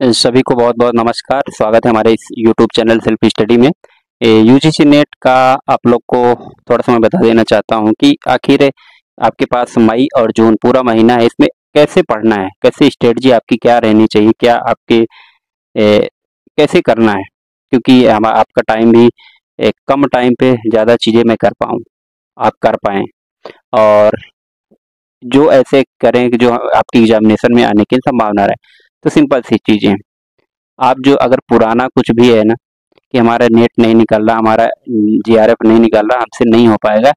सभी को बहुत बहुत नमस्कार। स्वागत है हमारे इस यूट्यूब चैनल सेल्फ स्टडी में। यूजीसी नेट का आप लोग को थोड़ा सा मैं बता देना चाहता हूं कि आखिर आपके पास मई और जून पूरा महीना है, इसमें कैसे पढ़ना है, कैसे स्ट्रेटजी आपकी क्या रहनी चाहिए, क्या आपके कैसे करना है, क्योंकि आपका टाइम भी कम टाइम पे ज़्यादा चीज़ें मैं कर पाऊँ, आप कर पाएँ और जो ऐसे करें कि जो आपकी एग्जामिनेशन में आने की संभावना रहे। तो सिंपल सी चीज़ें, आप जो अगर पुराना कुछ भी है ना कि हमारा नेट नहीं निकल रहा, हमारा जीआरएफ नहीं निकल रहा, हमसे नहीं हो पाएगा,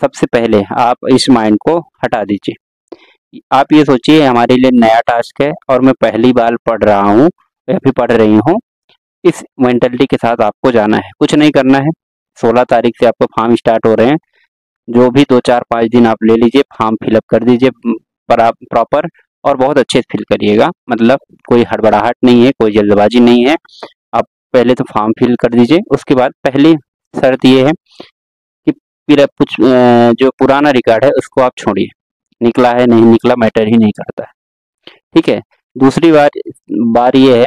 सबसे पहले आप इस माइंड को हटा दीजिए। आप ये सोचिए हमारे लिए नया टास्क है और मैं पहली बार पढ़ रहा हूँ या फिर पढ़ रही हूँ। इस मेंटलिटी के साथ आपको जाना है, कुछ नहीं करना है। 16 तारीख से आपको फॉर्म स्टार्ट हो रहे हैं, जो भी 2 4 5 दिन आप ले लीजिए, फॉर्म फिलअप कर दीजिए पर आप प्रॉपर और बहुत अच्छे से फिल करिएगा। मतलब कोई हड़बड़ाहट नहीं है, कोई जल्दबाजी नहीं है। आप पहले तो फॉर्म फिल कर दीजिए, उसके बाद पहली शर्त ये है कि फिर आप कुछ जो पुराना रिकॉर्ड है उसको आप छोड़िए, निकला है नहीं निकला मैटर ही नहीं करता है, ठीक है। दूसरी बार ये है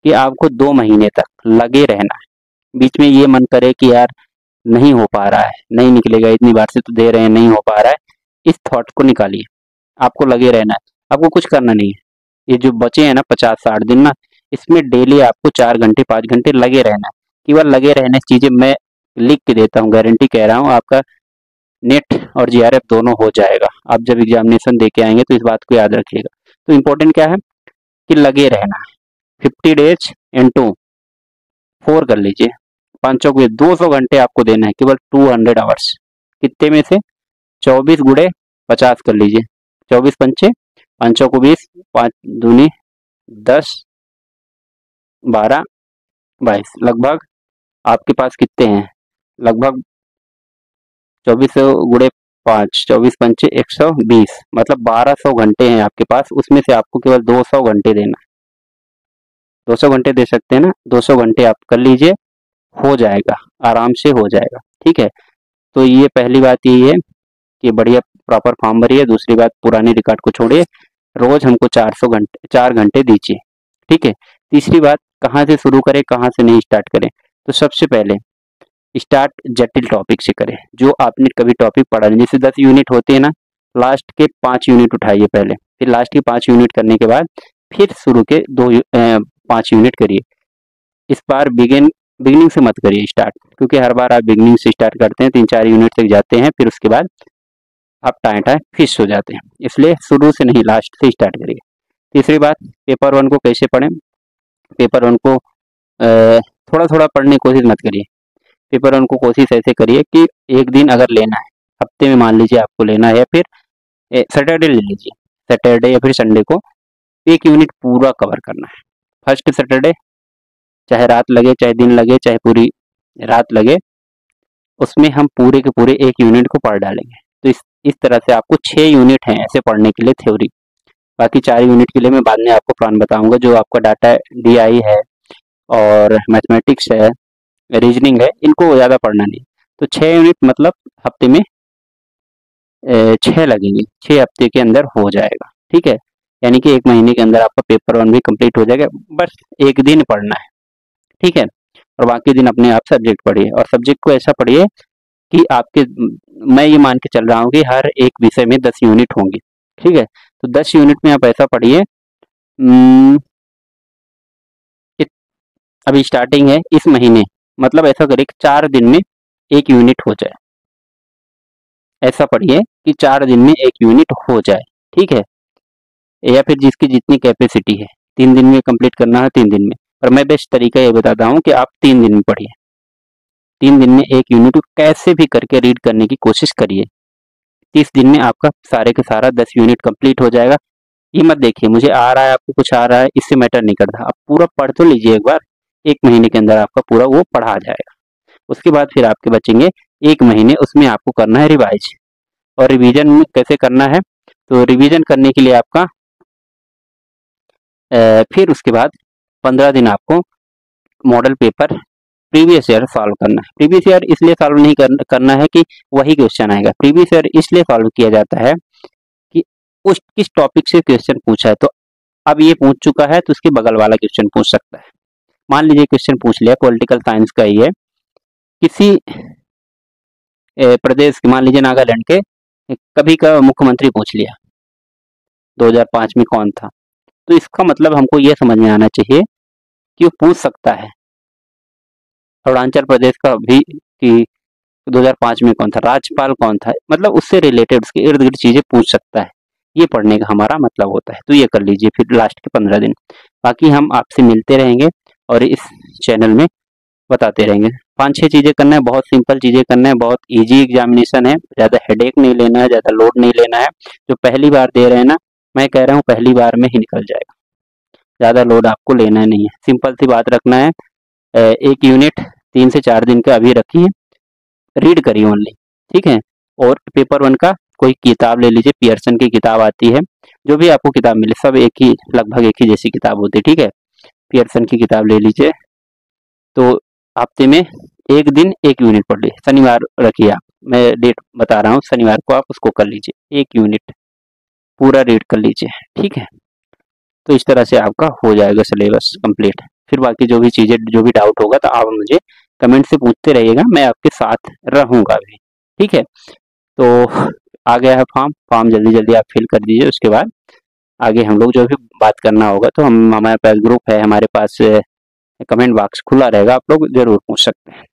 कि आपको 2 महीने तक लगे रहना है। बीच में ये मन करे कि यार नहीं हो पा रहा है, नहीं निकलेगा, इतनी बार से तो दे रहे हैं, नहीं हो पा रहा है, इस थॉट को निकालिए। आपको लगे रहना है, आपको कुछ करना नहीं है। ये जो बचे हैं ना 50 60 दिन ना, इसमें डेली आपको 4 घंटे 5 घंटे लगे रहना है। केवल लगे रहने से चीजें मैं लिख के देता हूँ, गारंटी कह रहा हूँ, आपका नेट और जीआरएफ दोनों हो जाएगा। आप जब एग्जामिनेशन दे के आएंगे तो इस बात को याद रखिएगा। तो इम्पोर्टेंट क्या है कि लगे रहना है। 50 डेज इंटू 4 कर लीजिए, 5 को 200 घंटे आपको देना है, केवल 200 आवर्स। कितने में से 24 × 50 कर लीजिए, 24 पंचे, 5 को 20, 5 दूनी 10, 12 22, लगभग आपके पास कितने हैं, लगभग 24 × 5, 24 पंचे 120, मतलब 1200 घंटे हैं आपके पास। उसमें से आपको केवल 200 घंटे देना है। 200 घंटे दे सकते हैं ना, 200 घंटे आप कर लीजिए, हो जाएगा, आराम से हो जाएगा, ठीक है। तो ये पहली बात यही है कि बढ़िया प्रॉपर फॉर्म भरिए। दूसरी बात, पुराने रिकॉर्ड को छोड़िए, रोज हमको 4 घंटे दीजिए, ठीक है। तीसरी बात, कहाँ से शुरू करें, कहाँ से नहीं स्टार्ट करें। तो सबसे पहले स्टार्ट जटिल टॉपिक से करें, जो आपने कभी टॉपिक पढ़ा नहीं। जैसे 10 यूनिट होते हैं ना, लास्ट के 5 यूनिट उठाइए पहले, फिर लास्ट के 5 यूनिट करने के बाद फिर शुरू के 5 यूनिट करिए। इस बार बिगिनिंग से मत करिए स्टार्ट, क्योंकि हर बार आप बिगिनिंग से स्टार्ट करते हैं, 3 4 यूनिट तक जाते हैं, फिर उसके बाद आप टाइम फिश हो जाते हैं। इसलिए शुरू से नहीं, लास्ट से स्टार्ट करिए। तीसरी बात, पेपर 1 को कैसे पढ़ें। पेपर 1 को थोड़ा थोड़ा पढ़ने की कोशिश मत करिए। पेपर 1 को कोशिश ऐसे करिए कि एक दिन अगर लेना है, हफ्ते में मान लीजिए आपको लेना है, या फिर सैटरडे ले लीजिए, सैटरडे या फिर संडे को 1 यूनिट पूरा कवर करना है। फर्स्ट सैटरडे, चाहे रात लगे, चाहे दिन लगे, चाहे पूरी रात लगे, उसमें हम पूरे के पूरे 1 यूनिट को पढ़ डालेंगे। तो इस तरह से आपको 6 यूनिट हैं ऐसे पढ़ने के लिए थ्योरी। बाकी 4 यूनिट के लिए मैं बाद में आपको प्लान बताऊंगा। जो आपका डाटा डीआई है और मैथमेटिक्स है, रीजनिंग है, इनको ज़्यादा पढ़ना नहीं। तो 6 यूनिट मतलब हफ्ते में 6 लगेंगे, 6 हफ्ते के अंदर हो जाएगा, ठीक है। यानी कि 1 महीने के अंदर आपका पेपर 1 भी कंप्लीट हो जाएगा। बस एक दिन पढ़ना है, ठीक है। और बाकी दिन अपने आप सब्जेक्ट पढ़िए, और सब्जेक्ट को ऐसा पढ़िए कि आपके, मैं ये मान के चल रहा हूँ कि हर एक विषय में 10 यूनिट होंगे, ठीक है। तो 10 यूनिट में आप ऐसा पढ़िए, अभी स्टार्टिंग है इस महीने, मतलब ऐसा करिए कि 4 दिन में 1 यूनिट हो जाए। ऐसा पढ़िए कि 4 दिन में 1 यूनिट हो जाए, ठीक है। या फिर जिसकी जितनी कैपेसिटी है, 3 दिन में कंप्लीट करना है 3 दिन में। पर मैं बेस्ट तरीका ये बताता हूँ कि आप 3 दिन में पढ़िए, 3 दिन में 1 यूनिट को कैसे भी करके रीड करने की कोशिश करिए। 30 दिन में आपका सारे के सारा 10 यूनिट कंप्लीट हो जाएगा। ये मत देखिए मुझे आ रहा है, आपको कुछ आ रहा है, इससे मैटर नहीं करता। आप पूरा पढ़ तो लीजिए एक बार, 1 महीने के अंदर आपका पूरा वो पढ़ा जाएगा। उसके बाद फिर आपके बचेंगे 1 महीने, उसमें आपको करना है रिवाइज। और रिवीजन में कैसे करना है, तो रिवीजन करने के लिए आपका फिर उसके बाद 15 दिन आपको model paper previous year solve करना है। प्रीवियस ईयर इसलिए सॉल्व नहीं करना है कि वही क्वेश्चन आएगा। प्रीवियस ईयर इसलिए सॉल्व किया जाता है कि उस किस टॉपिक से क्वेश्चन पूछा है, तो अब ये पूछ चुका है तो उसके बगल वाला क्वेश्चन पूछ सकता है। मान लीजिए क्वेश्चन पूछ लिया, पॉलिटिकल साइंस का ही है, किसी प्रदेश के, मान लीजिए नागालैंड के कभी का मुख्यमंत्री पूछ लिया 2005 में कौन था, तो इसका मतलब हमको ये समझ में आना चाहिए कि वो पूछ सकता है अरुणाचल प्रदेश का भी कि 2005 में कौन था, राज्यपाल कौन था, मतलब उससे रिलेटेड उसके इर्द गिर्द चीजें पूछ सकता है। ये पढ़ने का हमारा मतलब होता है। तो ये कर लीजिए फिर लास्ट के 15 दिन। बाकी हम आपसे मिलते रहेंगे और इस चैनल में बताते रहेंगे। 5-6 चीजें करना है, बहुत सिंपल चीजें करना है, बहुत इजी एग्जामिनेशन है, ज्यादा हेडेक नहीं लेना है, ज्यादा लोड नहीं लेना है। जो पहली बार दे रहे हैं ना, मैं कह रहा हूँ पहली बार में ही निकल जाएगा, ज्यादा लोड आपको लेना नहीं है। सिंपल सी बात रखना है, एक यूनिट 3 से 4 दिन का अभी रखिए, रीड करिए ओनली, ठीक है। और पेपर 1 का कोई किताब ले लीजिए, पियर्सन की किताब आती है, जो भी आपको किताब मिले, सब एक ही, लगभग एक ही जैसी किताब होती है, ठीक है। पियर्सन की किताब ले लीजिए। तो हफ्ते में एक दिन एक यूनिट पढ़ लीजिए, शनिवार रखिए आप, मैं डेट बता रहा हूँ, शनिवार को आप उसको कर लीजिए, एक यूनिट पूरा रीड कर लीजिए, ठीक है। तो इस तरह से आपका हो जाएगा सिलेबस कंप्लीट। फिर बाकी जो भी चीज़ें, जो भी डाउट होगा तो आप मुझे कमेंट से पूछते रहिएगा, मैं आपके साथ रहूँगा भी, ठीक है। तो आ गया है फॉर्म जल्दी जल्दी आप फिल कर दीजिए। उसके बाद आगे हम लोग जो भी बात करना होगा, तो हम, हमारे पास ग्रुप है, हमारे पास कमेंट बॉक्स खुला रहेगा, आप लोग जरूर पूछ सकते हैं।